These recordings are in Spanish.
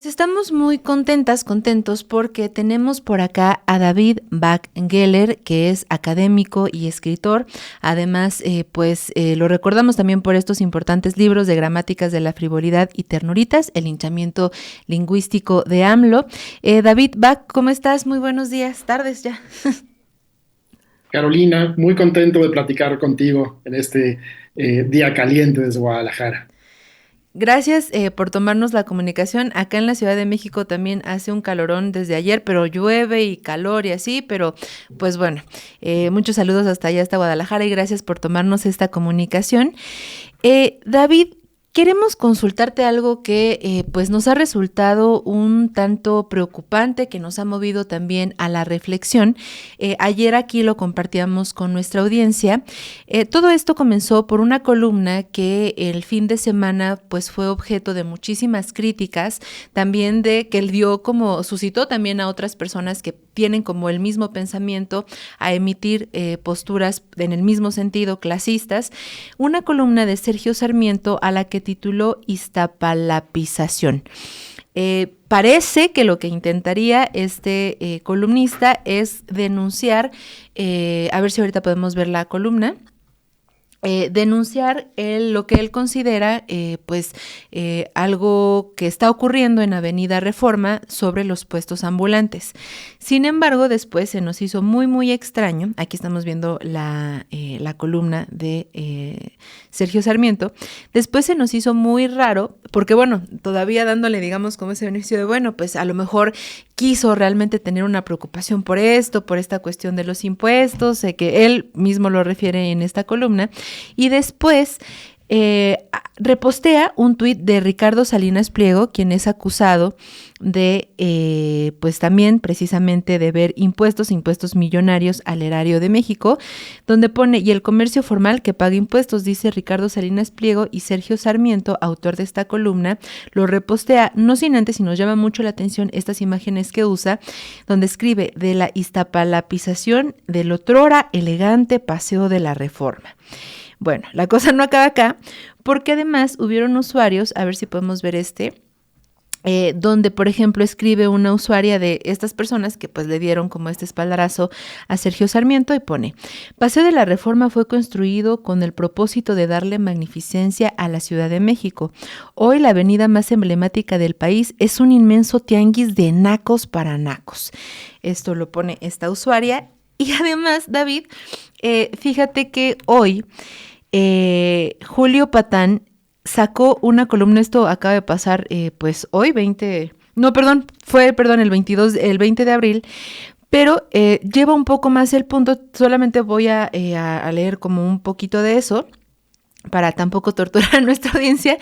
Estamos muy contentos porque tenemos por acá a David Bach-Geller, que es académico y escritor. Además, lo recordamos también por estos importantes libros de gramáticas de la frivolidad y ternuritas, el linchamiento lingüístico de AMLO. David Bach, ¿cómo estás? Muy buenos días, tardes ya. Carolina, muy contento de platicar contigo en este día caliente desde Guadalajara. Gracias por tomarnos la comunicación. Acá en la Ciudad de México también hace un calorón desde ayer, pero llueve y calor y así, pero pues bueno, muchos saludos hasta allá, hasta Guadalajara y gracias por tomarnos esta comunicación. David, queremos consultarte algo que pues nos ha resultado un tanto preocupante, que nos ha movido también a la reflexión. Ayer aquí lo compartíamos con nuestra audiencia. Todo esto comenzó por una columna que el fin de semana pues fue objeto de muchísimas críticas, también de que él suscitó también a otras personas que tienen como el mismo pensamiento a emitir posturas en el mismo sentido clasistas, una columna de Sergio Sarmiento a la que tituló Iztapalapización. Parece que lo que intentaría este columnista es denunciar, a ver si ahorita podemos ver la columna, denunciar lo que él considera algo que está ocurriendo en Avenida Reforma sobre los puestos ambulantes. Sin embargo, después se nos hizo muy extraño, aquí estamos viendo la columna de Sergio Sarmiento, después se nos hizo muy raro, porque bueno, todavía dándole digamos como ese beneficio de bueno, pues a lo mejor quiso realmente tener una preocupación por esto, por esta cuestión de los impuestos, que él mismo lo refiere en esta columna, y después repostea un tuit de Ricardo Salinas Pliego, quien es acusado de, pues también precisamente de ver impuestos millonarios al erario de México, donde pone, y el comercio formal que paga impuestos, dice Ricardo Salinas Pliego, y Sergio Sarmiento, autor de esta columna, lo repostea, no sin antes, y nos llama mucho la atención estas imágenes que usa, donde escribe de la iztapalapización del otrora elegante paseo de la Reforma. Bueno, la cosa no acaba acá, porque además hubieron usuarios, a ver si podemos ver donde, por ejemplo, escribe una usuaria de estas personas que pues le dieron como este espaldarazo a Sergio Sarmiento y pone: Paseo de la Reforma fue construido con el propósito de darle magnificencia a la Ciudad de México. Hoy la avenida más emblemática del país es un inmenso tianguis de nacos para nacos. Esto lo pone esta usuaria. Y además, David, fíjate que hoy Julio Patán sacó una columna, esto acaba de pasar pues hoy, el 20 de abril, pero lleva un poco más el punto, solamente voy a leer como un poquito de eso, para tampoco torturar a nuestra audiencia,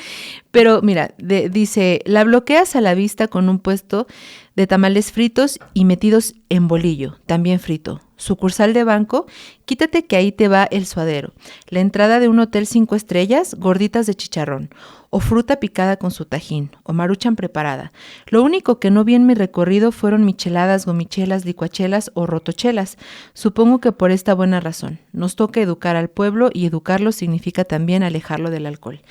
pero mira, dice, la bloqueas a la vista con un puesto de tamales fritos y metidos en bolillo, también frito. Sucursal de banco, quítate que ahí te va el suadero. La entrada de un hotel 5 estrellas, gorditas de chicharrón, o fruta picada con su tajín, o maruchan preparada. Lo único que no vi en mi recorrido fueron micheladas, gomichelas, licuachelas o rotochelas. Supongo que por esta buena razón. Nos toca educar al pueblo y educarlo significa también alejarlo del alcohol.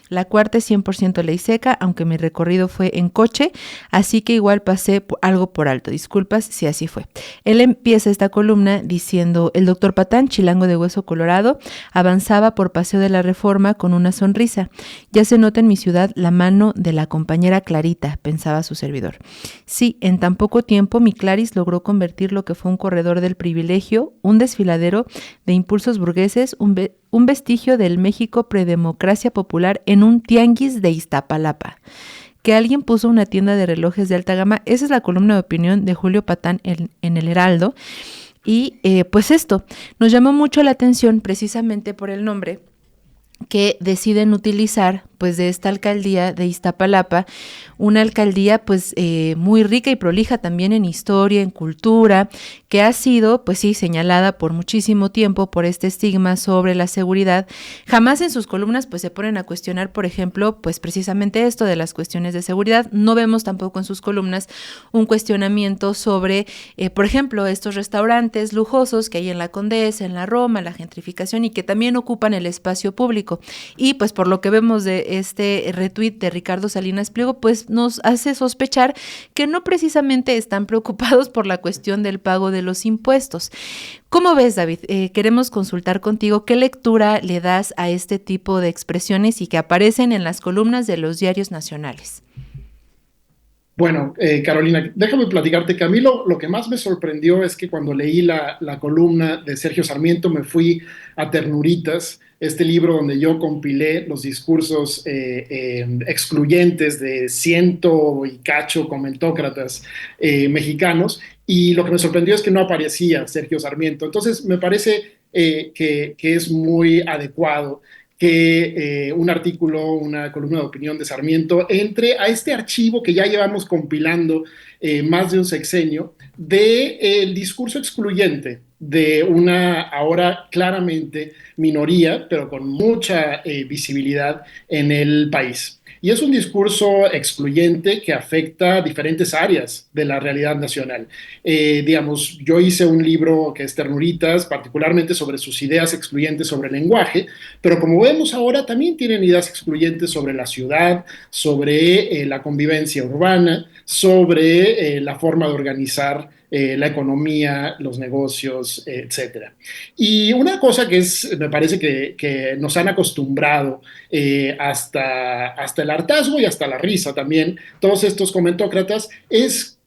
La cuarta es 100% ley seca, aunque mi recorrido fue en coche, así que igual pasé algo por alto. Disculpas si así fue. Él empieza esta columna diciendo: el doctor Patán, chilango de hueso colorado, avanzaba por Paseo de la Reforma con una sonrisa. Ya se nota en mi ciudad la mano de la compañera Clarita, pensaba su servidor. Sí, en tan poco tiempo mi Claris logró convertir lo que fue un corredor del privilegio, un desfiladero de impulsos burgueses, un vestigio del México predemocracia popular en un tianguis de Iztapalapa. Que alguien puso una tienda de relojes de alta gama, esa es la columna de opinión de Julio Patán en el Heraldo. Y pues esto nos llamó mucho la atención precisamente por el nombre que deciden utilizar pues de esta alcaldía de Iztapalapa, una alcaldía pues muy rica y prolija también en historia, en cultura, que ha sido pues sí señalada por muchísimo tiempo por este estigma sobre la seguridad. Jamás en sus columnas pues se ponen a cuestionar, por ejemplo, pues precisamente esto de las cuestiones de seguridad. No vemos tampoco en sus columnas un cuestionamiento sobre, por ejemplo, estos restaurantes lujosos que hay en la Condesa, en la Roma, la gentrificación y que también ocupan el espacio público. Y pues por lo que vemos de este retweet de Ricardo Salinas Pliego, pues nos hace sospechar que no precisamente están preocupados por la cuestión del pago de los impuestos. ¿Cómo ves, David? Queremos consultar contigo qué lectura le das a este tipo de expresiones y que aparecen en las columnas de los diarios nacionales. Bueno, Carolina, déjame platicarte que a mí lo que más me sorprendió es que cuando leí la columna de Sergio Sarmiento me fui a Ternuritas, este libro donde yo compilé los discursos excluyentes de ciento y cacho comentócratas mexicanos, y lo que me sorprendió es que no aparecía Sergio Sarmiento. Entonces me parece que es muy adecuado que un artículo, una columna de opinión de Sarmiento entre a este archivo que ya llevamos compilando más de un sexenio del discurso excluyente de una ahora claramente minoría, pero con mucha visibilidad en el país. Y es un discurso excluyente que afecta diferentes áreas de la realidad nacional. Digamos, yo hice un libro que es Ternuritas, particularmente sobre sus ideas excluyentes sobre el lenguaje, pero como vemos ahora también tienen ideas excluyentes sobre la ciudad, sobre la convivencia urbana, sobre la forma de organizar la economía, los negocios, etcétera. Y una cosa que me parece que nos han acostumbrado hasta el hartazgo y hasta la risa también, todos estos comentócratas, es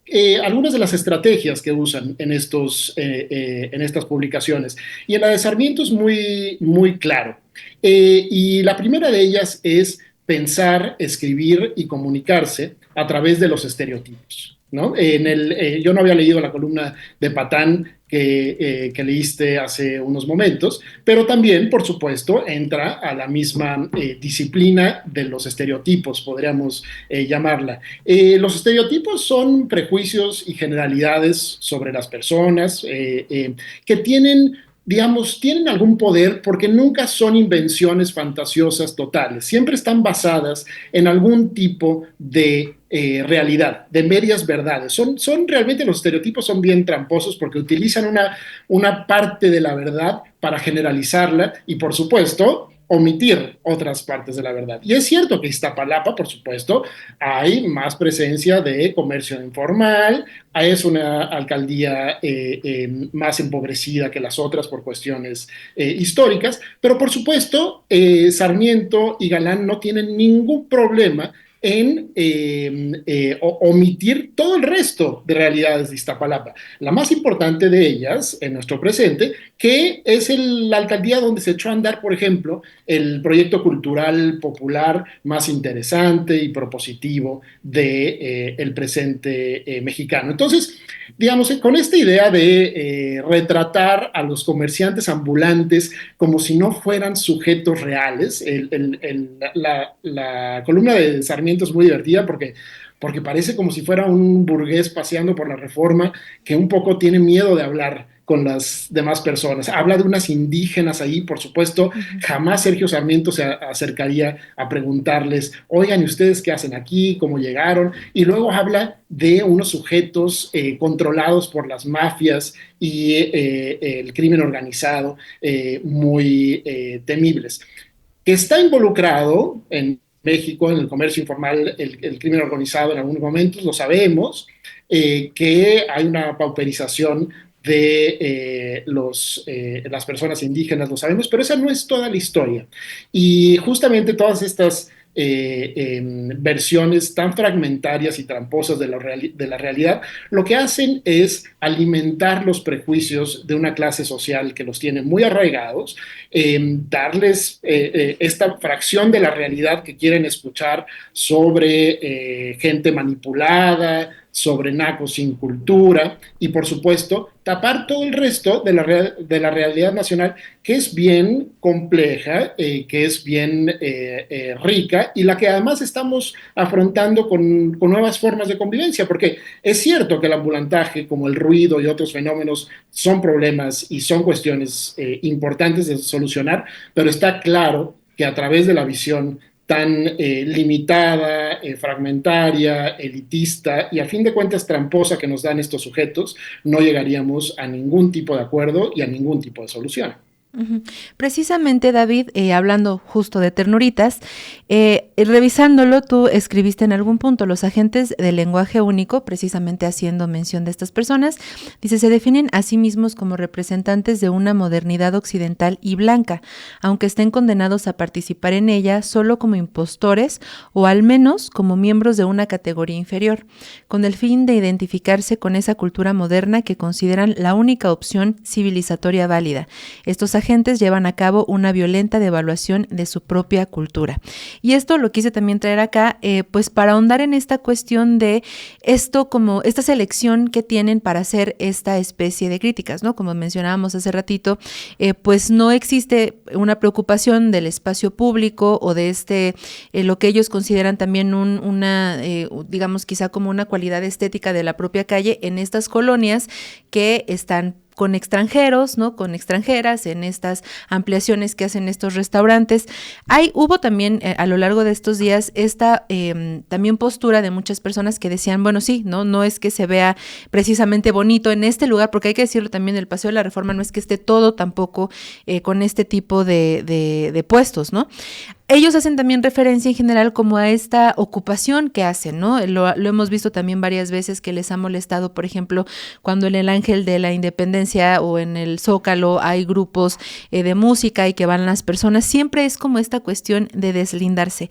algunas de las estrategias que usan en estas publicaciones. Y en la de Sarmiento es muy, muy claro. Y la primera de ellas es pensar, escribir y comunicarse a través de los estereotipos. ¿No? Yo no había leído la columna de Patán que leíste hace unos momentos, pero también, por supuesto, entra a la misma disciplina de los estereotipos, podríamos llamarla. Los estereotipos son prejuicios y generalidades sobre las personas que tienen, digamos, tienen algún poder porque nunca son invenciones fantasiosas totales, siempre están basadas en algún tipo de realidad, de medias verdades. Son realmente los estereotipos son bien tramposos porque utilizan una parte de la verdad para generalizarla y, por supuesto, omitir otras partes de la verdad. Y es cierto que en Iztapalapa, por supuesto, hay más presencia de comercio informal, es una alcaldía más empobrecida que las otras por cuestiones históricas, pero por supuesto, Sarmiento y Galán no tienen ningún problema en omitir todo el resto de realidades de Iztapalapa. La más importante de ellas, en nuestro presente, que es la alcaldía donde se echó a andar, por ejemplo, el proyecto cultural popular más interesante y propositivo del presente mexicano. Entonces, digamos, con esta idea de retratar a los comerciantes ambulantes como si no fueran sujetos reales, la columna de Sarmiento es muy divertida porque parece como si fuera un burgués paseando por la Reforma que un poco tiene miedo de hablar con las demás personas. Habla de unas indígenas ahí, por supuesto, jamás Sergio Sarmiento se acercaría a preguntarles, oigan, ¿y ustedes qué hacen aquí? ¿Cómo llegaron? Y luego habla de unos sujetos controlados por las mafias y el crimen organizado muy temibles. Que está involucrado en México, en el comercio informal, el crimen organizado en algunos momentos, lo sabemos, que hay una pauperización de las personas indígenas, lo sabemos, pero esa no es toda la historia. Y justamente todas estas versiones tan fragmentarias y tramposas de la realidad, lo que hacen es alimentar los prejuicios de una clase social que los tiene muy arraigados, darles esta fracción de la realidad que quieren escuchar sobre gente manipulada, sobre nacos sin cultura y, por supuesto, tapar todo el resto de la realidad nacional, que es bien compleja, que es bien rica y la que además estamos afrontando con nuevas formas de convivencia, porque es cierto que el ambulantaje, como el ruido y otros fenómenos, son problemas y son cuestiones importantes de solucionar, pero está claro que a través de la visión tan limitada, fragmentaria, elitista y a fin de cuentas tramposa que nos dan estos sujetos, no llegaríamos a ningún tipo de acuerdo y a ningún tipo de solución. Ujú. Precisamente, David, hablando justo de ternuritas, revisándolo, tú escribiste en algún punto los agentes del lenguaje único, precisamente haciendo mención de estas personas, dice, se definen a sí mismos como representantes de una modernidad occidental y blanca, aunque estén condenados a participar en ella solo como impostores o al menos como miembros de una categoría inferior, con el fin de identificarse con esa cultura moderna que consideran la única opción civilizatoria válida. Estos agentes llevan a cabo una violenta devaluación de su propia cultura. Y esto lo quise también traer acá, pues para ahondar en esta cuestión de esto como esta selección que tienen para hacer esta especie de críticas, ¿no? Como mencionábamos hace ratito, pues no existe una preocupación del espacio público o de lo que ellos consideran también digamos quizá como una cualidad estética de la propia calle en estas colonias que están con extranjeros, ¿no? Con extranjeras, en estas ampliaciones que hacen estos restaurantes. Hubo también a lo largo de estos días esta también postura de muchas personas que decían, bueno, sí, no es que se vea precisamente bonito en este lugar, porque hay que decirlo también, el Paseo de la Reforma no es que esté todo tampoco con este tipo de puestos, ¿no? Ellos hacen también referencia en general como a esta ocupación que hacen, ¿no? Lo hemos visto también varias veces que les ha molestado, por ejemplo, cuando en el Ángel de la Independencia o en el Zócalo hay grupos de música y que van las personas, siempre es como esta cuestión de deslindarse.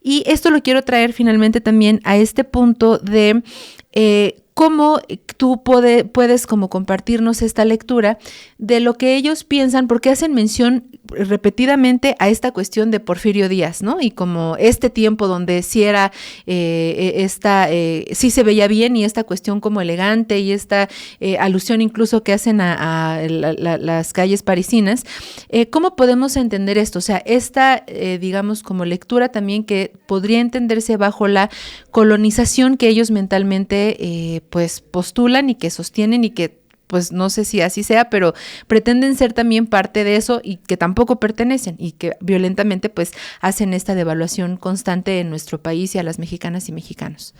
Y esto lo quiero traer finalmente también a este punto de cómo tú puedes como compartirnos esta lectura de lo que ellos piensan, porque hacen mención repetidamente a esta cuestión de Porfirio Díaz, ¿no? Y como este tiempo donde sí era sí se veía bien y esta cuestión como elegante y esta alusión incluso que hacen a las calles parisinas, ¿cómo podemos entender esto? O sea, esta, digamos, como lectura también que podría entenderse bajo la colonización que ellos mentalmente pues postulan y que sostienen y que pues no sé si así sea, pero pretenden ser también parte de eso y que tampoco pertenecen y que violentamente pues hacen esta devaluación constante en nuestro país y a las mexicanas y mexicanos.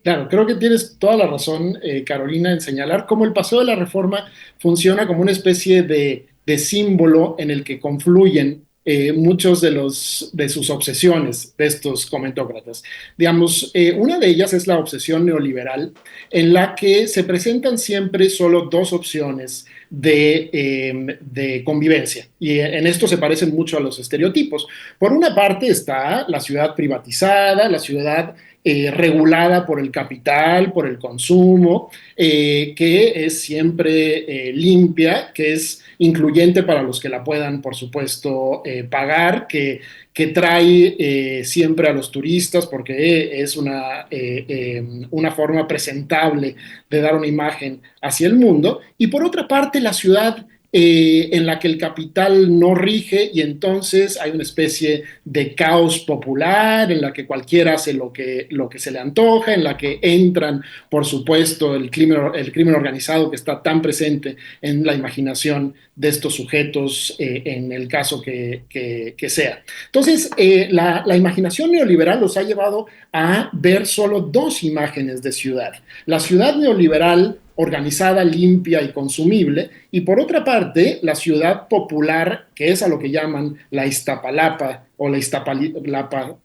Claro, creo que tienes toda la razón, Carolina, en señalar cómo el Paseo de la Reforma funciona como una especie de símbolo en el que confluyen muchos de sus obsesiones de estos comentócratas. Digamos, una de ellas es la obsesión neoliberal, en la que se presentan siempre solo dos opciones de convivencia. Y en esto se parecen mucho a los estereotipos. Por una parte está la ciudad privatizada, la ciudad regulada por el capital, por el consumo, que es siempre limpia, que es incluyente para los que la puedan, por supuesto, pagar, que trae siempre a los turistas porque es una forma presentable de dar una imagen hacia el mundo. Y por otra parte, la ciudad en la que el capital no rige y entonces hay una especie de caos popular en la que cualquiera hace lo que se le antoja, en la que entran, por supuesto, el crimen organizado que está tan presente en la imaginación de estos sujetos en el caso que sea. Entonces, la imaginación neoliberal los ha llevado a ver solo dos imágenes de ciudad. La ciudad neoliberal organizada, limpia y consumible, y por otra parte, la ciudad popular, que es a lo que llaman la Iztapalapa o la digamos,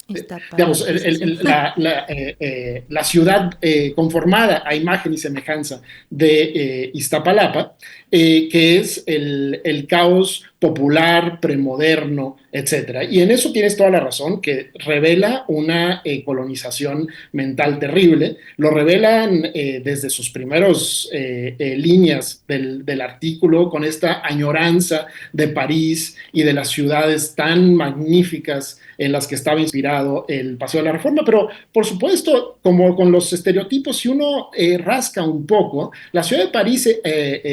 Iztapalapa, sí, sí. la ciudad conformada a imagen y semejanza de Iztapalapa, que es el caos popular, premoderno, etcétera. Y en eso tienes toda la razón, que revela una colonización mental terrible. Lo revelan desde sus primeros líneas del artículo, con esta añoranza de París y de las ciudades tan magníficas en las que estaba inspirado el Paseo de la Reforma, pero por supuesto, como con los estereotipos, si uno rasca un poco, la ciudad de París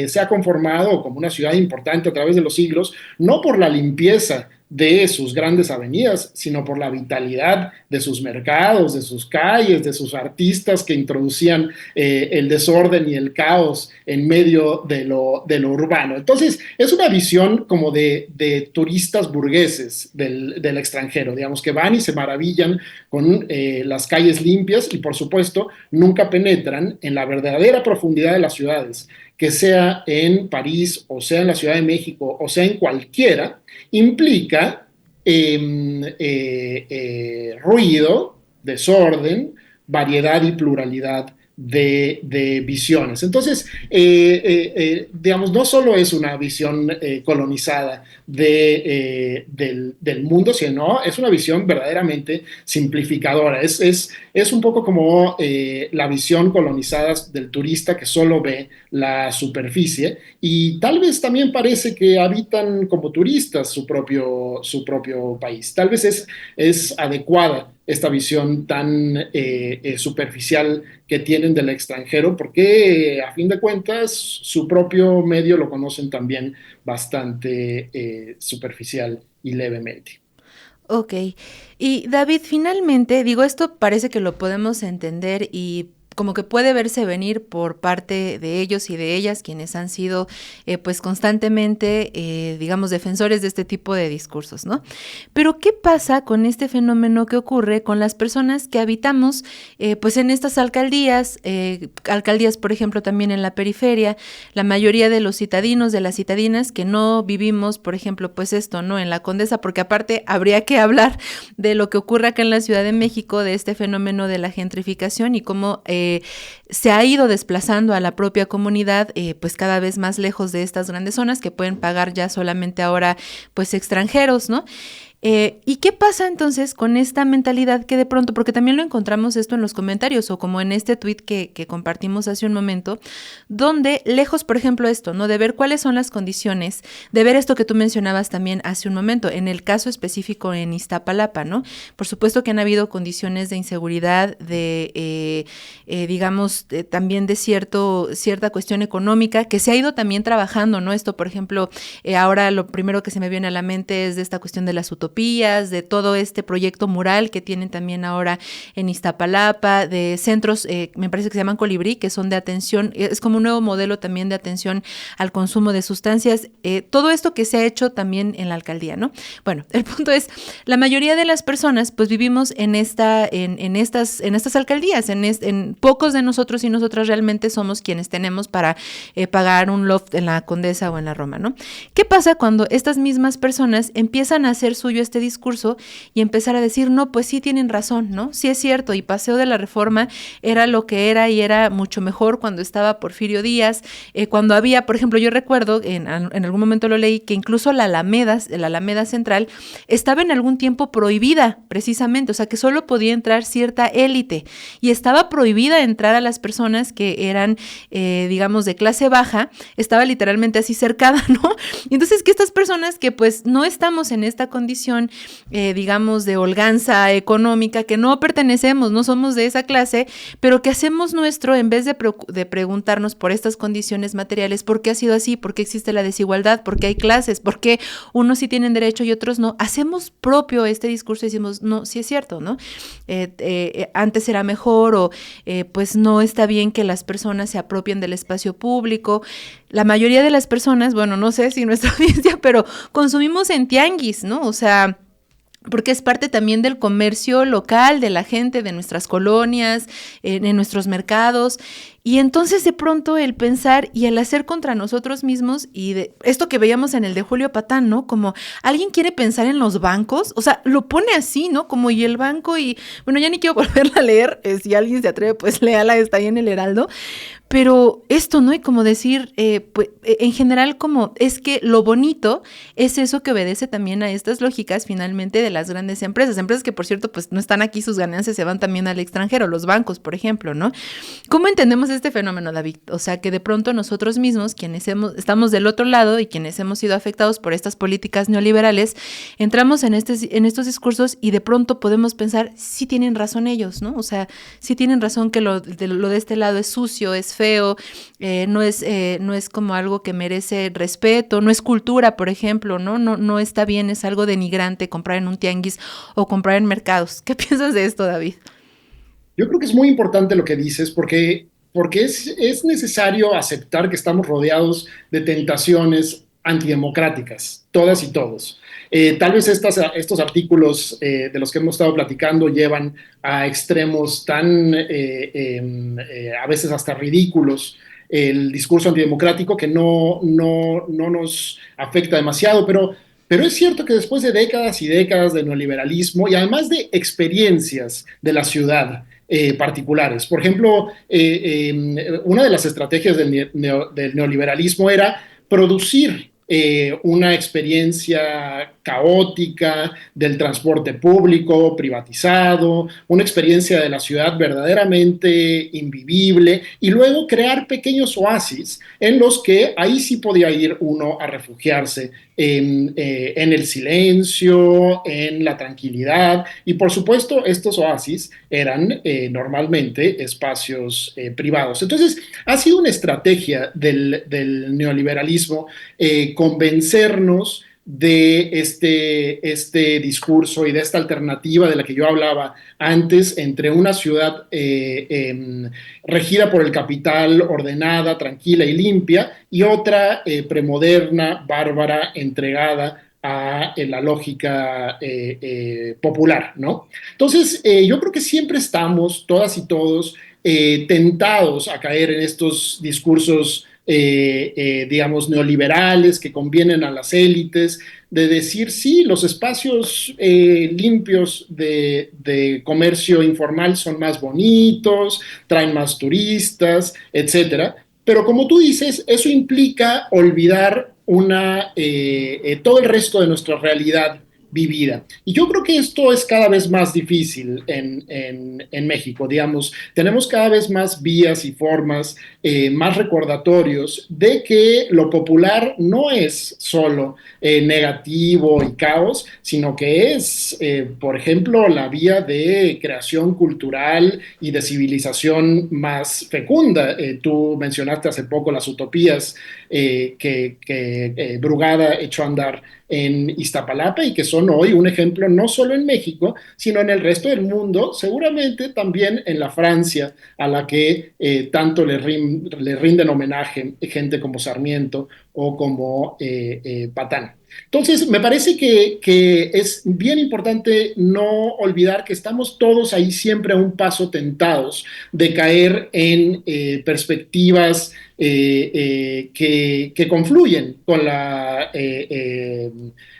se ha conformado como una ciudad importante a través de los siglos, no por la limpieza de sus grandes avenidas, sino por la vitalidad de sus mercados, de sus calles, de sus artistas que introducían el desorden y el caos en medio de lo urbano. Entonces, es una visión como de turistas burgueses del extranjero, digamos, que van y se maravillan con las calles limpias y, por supuesto, nunca penetran en la verdadera profundidad de las ciudades, que sea en París o sea en la Ciudad de México o sea en cualquiera, implica ruido, desorden, variedad y pluralidad de visiones. Entonces, digamos, no solo es una visión colonizada del mundo, sino es una visión verdaderamente simplificadora. Es un poco como la visión colonizada del turista que solo ve la superficie y tal vez también parece que habitan como turistas su propio país. Tal vez es adecuada esta visión tan superficial que tienen del extranjero, porque a fin de cuentas su propio medio lo conocen también bastante superficial y levemente. Ok. Y David, finalmente, digo, esto parece que lo podemos entender y como que puede verse venir por parte de ellos y de ellas, quienes han sido pues constantemente, digamos, defensores de este tipo de discursos, ¿no? Pero ¿qué pasa con este fenómeno que ocurre con las personas que habitamos pues en estas alcaldías, alcaldías, por ejemplo, también en la periferia, la mayoría de los citadinos, de las citadinas que no vivimos, por ejemplo, pues esto, ¿no? En la Condesa, porque aparte habría que hablar de lo que ocurre acá en la Ciudad de México, de este fenómeno de la gentrificación y cómo se ha ido desplazando a la propia comunidad, pues cada vez más lejos de estas grandes zonas que pueden pagar ya solamente ahora, pues extranjeros, ¿no? ¿Y qué pasa entonces con esta mentalidad que de pronto, porque también lo encontramos esto en los comentarios o como en este tweet que compartimos hace un momento, donde lejos, por ejemplo, esto, ¿no? De ver cuáles son las condiciones, de ver esto que tú mencionabas también hace un momento, en el caso específico en Iztapalapa, ¿no? Por supuesto que han habido condiciones de inseguridad, digamos, también de cierta cuestión económica que se ha ido también trabajando, ¿no? Esto, por ejemplo, ahora lo primero que se me viene a la mente es de esta cuestión de las utopías, de todo este proyecto mural que tienen también ahora en Iztapalapa, de centros, me parece que se llaman Colibrí, que son de atención, es como un nuevo modelo también de atención al consumo de sustancias, todo esto que se ha hecho también en la alcaldía, ¿no? Bueno, el punto es, la mayoría de las personas pues vivimos en estas alcaldías, en pocos de nosotros y nosotras realmente somos quienes tenemos para pagar un loft en la Condesa o en la Roma, ¿no? ¿Qué pasa cuando estas mismas personas empiezan a hacer suyo este discurso y empezar a decir, no, pues sí tienen razón, ¿no? Sí es cierto, y Paseo de la Reforma era lo que era y era mucho mejor cuando estaba Porfirio Díaz, cuando había, por ejemplo, yo recuerdo, en algún momento lo leí, que incluso la Alameda Central estaba en algún tiempo prohibida, precisamente, o sea, que solo podía entrar cierta élite y estaba prohibida entrar a las personas que eran, digamos, de clase baja, estaba literalmente así cercada, ¿no? Y entonces que estas personas que pues no estamos en esta condición, digamos, de holganza económica, que no pertenecemos, no somos de esa clase, pero que hacemos nuestro, en vez de preguntarnos por estas condiciones materiales, ¿por qué ha sido así? ¿Por qué existe la desigualdad? ¿Por qué hay clases? ¿Por qué unos sí tienen derecho y otros no? Hacemos propio este discurso y decimos, no, sí es cierto, ¿no? Antes era mejor o pues no está bien que las personas se apropien del espacio público. La mayoría de las personas, bueno, no sé si nuestra audiencia, pero consumimos en tianguis, ¿no? O sea, porque es parte también del comercio local, de la gente, de nuestras colonias, en nuestros mercados. Y entonces de pronto el pensar y el hacer contra nosotros mismos y de esto que veíamos en el de Julio Patán, ¿no? Como alguien quiere pensar en los bancos, o sea, lo pone así, ¿no? Como y el banco y, bueno, ya ni quiero volverla a leer, si alguien se atreve, pues léala, está ahí en el Heraldo. Pero esto, ¿no? Y como decir, pues, en general, como es que lo bonito es eso que obedece también a estas lógicas finalmente de las grandes empresas que por cierto, pues no están aquí, sus ganancias se van también al extranjero, los bancos, por ejemplo, ¿no? ¿Cómo entendemos este fenómeno, David? O sea, que de pronto nosotros mismos, quienes estamos del otro lado y quienes hemos sido afectados por estas políticas neoliberales, entramos en estos discursos y de pronto podemos pensar, sí tienen razón ellos, ¿no? O sea, sí tienen razón que lo de este lado es sucio, es feo, no es como algo que merece respeto, no es cultura, por ejemplo, ¿no? No está bien, es algo denigrante comprar en un tianguis o comprar en mercados. ¿Qué piensas de esto, David? Yo creo que es muy importante lo que dices porque es necesario aceptar que estamos rodeados de tentaciones antidemocráticas, todas y todos. Tal vez estos artículos de los que hemos estado platicando llevan a extremos tan a veces hasta ridículos el discurso antidemocrático que no nos afecta demasiado, pero es cierto que después de décadas y décadas de neoliberalismo y además de experiencias de la ciudad particulares, por ejemplo, una de las estrategias del neoliberalismo era producir una experiencia caótica del transporte público privatizado, una experiencia de la ciudad verdaderamente invivible y luego crear pequeños oasis en los que ahí sí podía ir uno a refugiarse en el silencio, en la tranquilidad y por supuesto estos oasis eran normalmente espacios privados. Entonces ha sido una estrategia del neoliberalismo convencernos de este discurso y de esta alternativa de la que yo hablaba antes entre una ciudad regida por el capital, ordenada, tranquila y limpia, y otra premoderna, bárbara, entregada a la lógica popular, ¿no? Entonces, yo creo que siempre estamos, todas y todos, tentados a caer en estos discursos digamos, neoliberales que convienen a las élites, de decir, sí, los espacios limpios de comercio informal son más bonitos, traen más turistas, etcétera. Pero como tú dices, eso implica olvidar todo el resto de nuestra realidad vivida. Y yo creo que esto es cada vez más difícil en México, digamos, tenemos cada vez más vías y formas, más recordatorios de que lo popular no es solo negativo y caos, sino que es, por ejemplo, la vía de creación cultural y de civilización más fecunda. Tú mencionaste hace poco las utopías que Brugada echó a andar en Iztapalapa y que son hoy un ejemplo no solo en México, sino en el resto del mundo, seguramente también en la Francia, a la que tanto le rinden homenaje gente como Sarmiento o como Patán. Entonces, me parece que es bien importante no olvidar que estamos todos ahí siempre a un paso tentados de caer en perspectivas que confluyen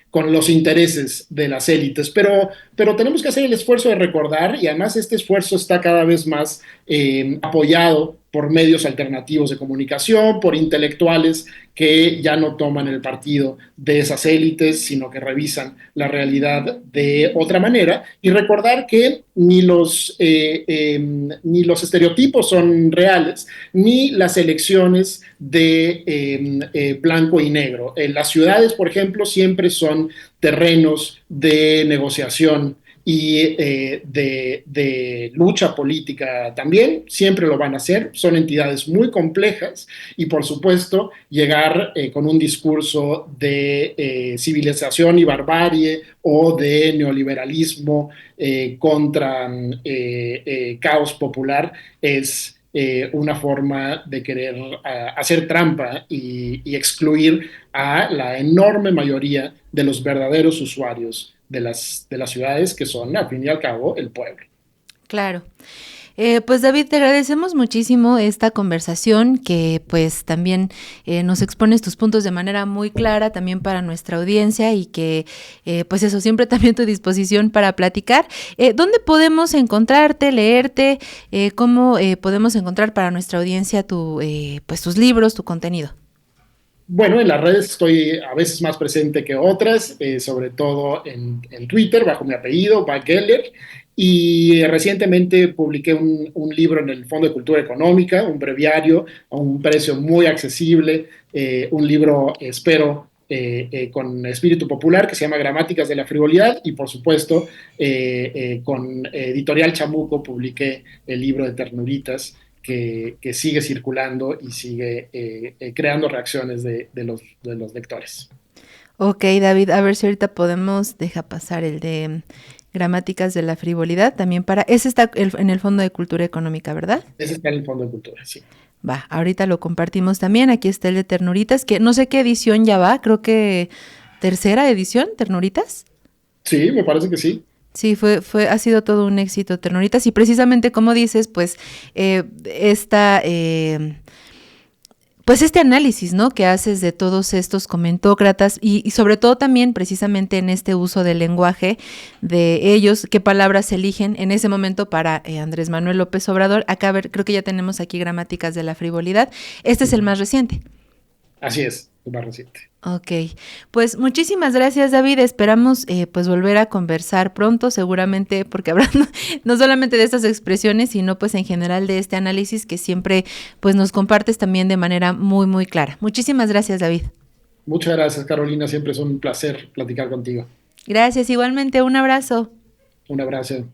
con los intereses de las élites, pero tenemos que hacer el esfuerzo de recordar y además este esfuerzo está cada vez más apoyado por medios alternativos de comunicación, por intelectuales que ya no toman el partido de esas élites, sino que revisan la realidad de otra manera, y recordar que ni los estereotipos son reales, ni las elecciones de blanco y negro. Las ciudades, por ejemplo, siempre son terrenos de negociación y de lucha política también, siempre lo van a hacer, son entidades muy complejas y por supuesto llegar con un discurso de civilización y barbarie o de neoliberalismo contra caos popular es una forma de querer hacer trampa y excluir a la enorme mayoría de los verdaderos usuarios de las ciudades, que son, al fin y al cabo, el pueblo. Claro. Pues David, te agradecemos muchísimo esta conversación que pues también nos expones tus puntos de manera muy clara también para nuestra audiencia y que pues eso, siempre también tu disposición para platicar. ¿Dónde podemos encontrarte, leerte? ¿Cómo podemos encontrar para nuestra audiencia pues tus libros, tu contenido? Bueno, en las redes estoy a veces más presente que otras, sobre todo en Twitter, bajo mi apellido, Bach Geller, y recientemente publiqué un libro en el Fondo de Cultura Económica, un breviario a un precio muy accesible, un libro, espero, con espíritu popular que se llama Gramáticas de la Frivolidad y por supuesto con Editorial Chamuco publiqué el libro de Ternuritas que sigue circulando y sigue creando reacciones de los lectores. Ok, David, a ver si ahorita podemos dejar pasar el de Gramáticas de la Frivolidad, también para, ese está en el Fondo de Cultura Económica, ¿verdad? Ese está en el Fondo de Cultura, sí. Va, ahorita lo compartimos también, aquí está el de Ternuritas, que no sé qué edición ya va, creo que tercera edición, Ternuritas. Sí, me parece que sí. Sí, ha sido todo un éxito, Ternuritas, y precisamente como dices, pues esta pues este análisis, ¿no? Que haces de todos estos comentócratas y sobre todo también precisamente en este uso del lenguaje de ellos, qué palabras eligen en ese momento para Andrés Manuel López Obrador. Acá, a ver, creo que ya tenemos aquí gramáticas de la frivolidad. Este es el más reciente. Así es, el más reciente. Ok, pues muchísimas gracias, David. Esperamos pues volver a conversar pronto, seguramente, porque hablando no solamente de estas expresiones, sino pues en general de este análisis que siempre pues nos compartes también de manera muy, muy clara. Muchísimas gracias, David. Muchas gracias, Carolina. Siempre es un placer platicar contigo. Gracias, igualmente, un abrazo. Un abrazo.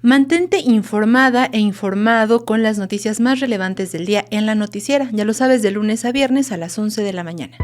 Mantente informada e informado con las noticias más relevantes del día en La Noticiera. Ya lo sabes, de lunes a viernes a las 11 de la mañana.